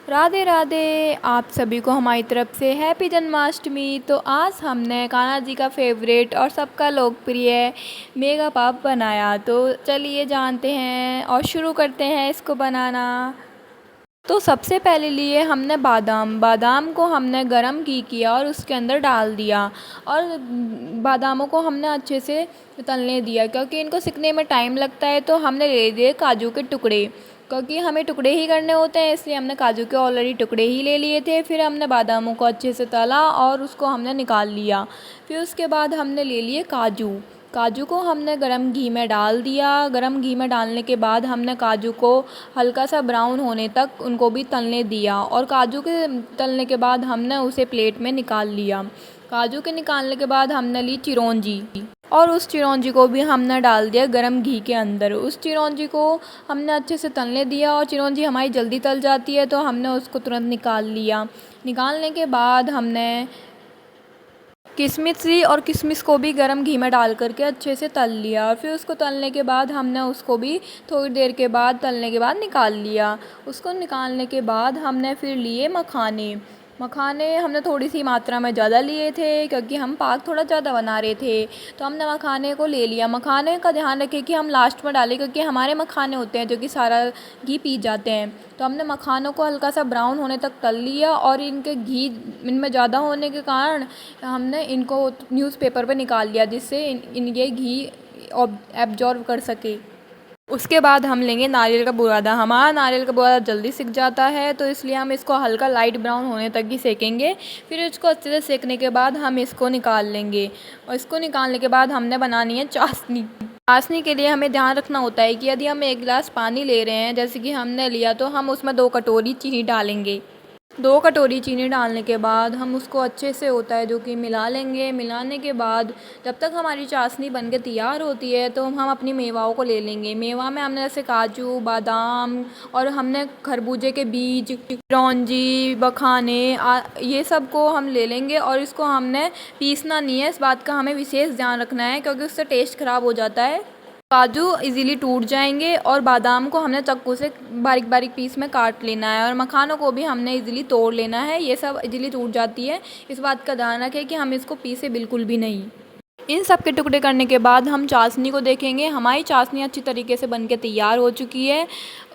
राधे राधे। आप सभी को हमारी तरफ से हैप्पी जन्माष्टमी। तो आज हमने कान्हा जी का फेवरेट और सबका लोकप्रिय मेगा पाव बनाया। तो चलिए जानते हैं और शुरू करते हैं इसको बनाना। तो सबसे पहले लिए हमने बादाम को हमने गरम घी किया और उसके अंदर डाल दिया और बादामों को हमने अच्छे से तलने दिया, क्योंकि इनको सिकने में टाइम लगता है। तो हमने ले लिए काजू के टुकड़े, क्योंकि हमें टुकड़े ही करने होते हैं, इसलिए हमने काजू के ऑलरेडी टुकड़े ही ले लिए थे। फिर हमने बादामों को अच्छे से तला और उसको हमने निकाल लिया। फिर उसके बाद हमने ले लिए काजू को हमने गरम घी में डाल दिया। गरम घी में डालने के बाद हमने काजू को हल्का सा ब्राउन होने तक उनको भी तलने दिया और काजू के तलने के बाद हमने उसे प्लेट में निकाल लिया। काजू के निकालने के बाद हमने ली चिरौंजी और उस चिरौंजी को भी हमने डाल दिया गरम घी के अंदर। उस चिरौंजी को हमने अच्छे से तलने दिया और चिरौंजी हमारी जल्दी तल जाती है, तो हमने उसको तुरंत निकाल लिया। निकालने के बाद हमने किशमिश ली और किशमिश को भी गरम घी में डाल करके अच्छे से तल लिया। फिर उसको तलने के बाद हमने उसको भी थोड़ी देर के बाद तलने के बाद निकाल लिया। उसको निकालने के बाद हमने फिर लिए मखाने हमने थोड़ी सी मात्रा में ज़्यादा लिए थे, क्योंकि हम पाक थोड़ा ज़्यादा बना रहे थे। तो हमने मखाने को ले लिया। मखाने का ध्यान रखें कि हम लास्ट में डालें, क्योंकि हमारे मखाने होते हैं जो कि सारा घी पी जाते हैं। तो हमने मखानों को हल्का सा ब्राउन होने तक तल लिया और इनके घी इनमें ज़्यादा होने के कारण हमने इनको न्यूज़पेपर पे निकाल लिया, जिससे ये घी एब्जॉर्ब कर सके। उसके बाद हम लेंगे नारियल का बुरादा। हमारा नारियल का बुरादा जल्दी सिक जाता है, तो इसलिए हम इसको हल्का लाइट ब्राउन होने तक ही सेकेंगे। फिर इसको अच्छे से सेकने के बाद हम इसको निकाल लेंगे और इसको निकालने के बाद हमने बनानी है चाशनी के लिए हमें ध्यान रखना होता है कि यदि हम 1 गिलास पानी ले रहे हैं, जैसे कि हमने लिया, तो हम उसमें 2 कटोरी चीनी डालेंगे। 2 कटोरी चीनी डालने के बाद हम उसको अच्छे से होता है जो कि मिला लेंगे। मिलाने के बाद जब तक हमारी चाशनी बन के तैयार होती है, तो हम अपनी मेवाओं को ले लेंगे। मेवा में हमने जैसे काजू, बादाम और हमने खरबूजे के बीज, चिरौंजी, मखाने ये सब को हम ले लेंगे और इसको हमने पीसना नहीं है। इस बात का हमें विशेष ध्यान रखना है, क्योंकि उससे टेस्ट ख़राब हो जाता है। काजू इजीली टूट जाएंगे और बादाम को हमने चाकू से बारीक बारीक पीस में काट लेना है और मखानों को भी हमने इजीली तोड़ लेना है। ये सब इजीली टूट जाती है, इस बात का ध्यान रखें कि हम इसको पीसे बिल्कुल भी नहीं। इन सब के टुकड़े करने के बाद हम चाशनी को देखेंगे। हमारी चाशनी अच्छी तरीके से बनके तैयार हो चुकी है।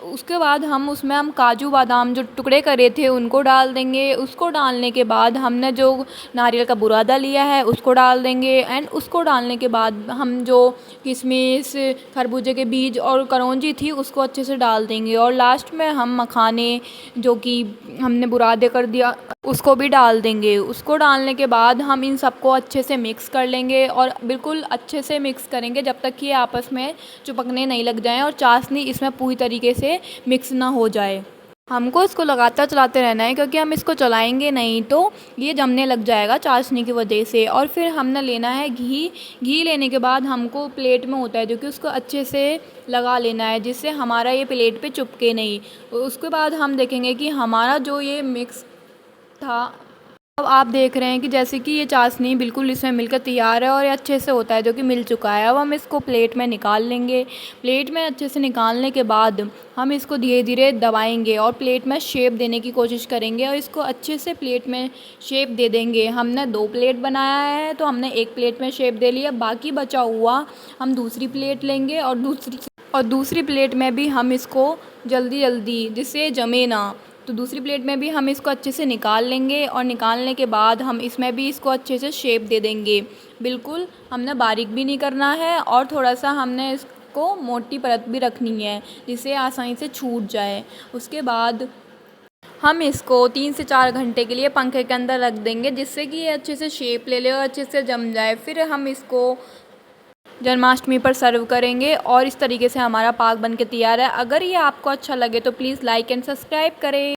उसके बाद हम काजू बादाम जो टुकड़े करे थे उनको डाल देंगे। उसको डालने के बाद हमने जो नारियल का बुरादा लिया है उसको डाल देंगे एंड उसको डालने के बाद हम जो किशमिश, खरबूजे के बीज और करौंजी थी उसको अच्छे से डाल देंगे और लास्ट में हम मखाने जो कि हमने बुरादे कर दिया उसको भी डाल देंगे। उसको डालने के बाद हम इन सबको अच्छे से मिक्स कर लेंगे और बिल्कुल अच्छे से मिक्स करेंगे जब तक कि ये आपस में चिपकने नहीं लग जाएं और चाशनी इसमें पूरी तरीके से मिक्स ना हो जाए। हमको इसको लगातार चलाते रहना है, क्योंकि हम इसको चलाएंगे नहीं तो ये जमने लग जाएगा चाशनी की वजह से। और फिर हमने लेना है घी लेने के बाद हमको प्लेट में होता है जो कि उसको अच्छे से लगा लेना है, जिससे हमारा ये प्लेट पे चिपके नहीं। उसके बाद हम देखेंगे कि हमारा जो ये मिक्स था, अब आप देख रहे हैं कि जैसे कि ये चाशनी बिल्कुल इसमें मिलकर तैयार है और ये अच्छे से होता है जो कि मिल चुका है। अब हम इसको प्लेट में निकाल लेंगे। प्लेट में अच्छे से निकालने के बाद हम इसको धीरे धीरे दबाएंगे और प्लेट में शेप देने की कोशिश करेंगे और इसको अच्छे से प्लेट में शेप दे देंगे। हमने 2 प्लेट बनाया है, तो हमने 1 प्लेट में शेप दे लिया। बाकी बचा हुआ हम दूसरी प्लेट लेंगे और दूसरी प्लेट में भी हम इसको जल्दी जिससे जमे ना, तो दूसरी प्लेट में भी हम इसको अच्छे से निकाल लेंगे और निकालने के बाद हम इसमें भी इसको अच्छे से शेप दे देंगे। बिल्कुल हमने बारीक भी नहीं करना है और थोड़ा सा हमने इसको मोटी परत भी रखनी है जिससे आसानी से छूट जाए। उसके बाद हम इसको 3 से 4 घंटे के लिए पंखे के अंदर रख देंगे, जिससे कि ये अच्छे से शेप ले ले और अच्छे से जम जाए। फिर हम इसको जन्माष्टमी पर सर्व करेंगे और इस तरीके से हमारा पाक बन के तैयार है। अगर ये आपको अच्छा लगे तो प्लीज़ लाइक एंड सब्सक्राइब करें।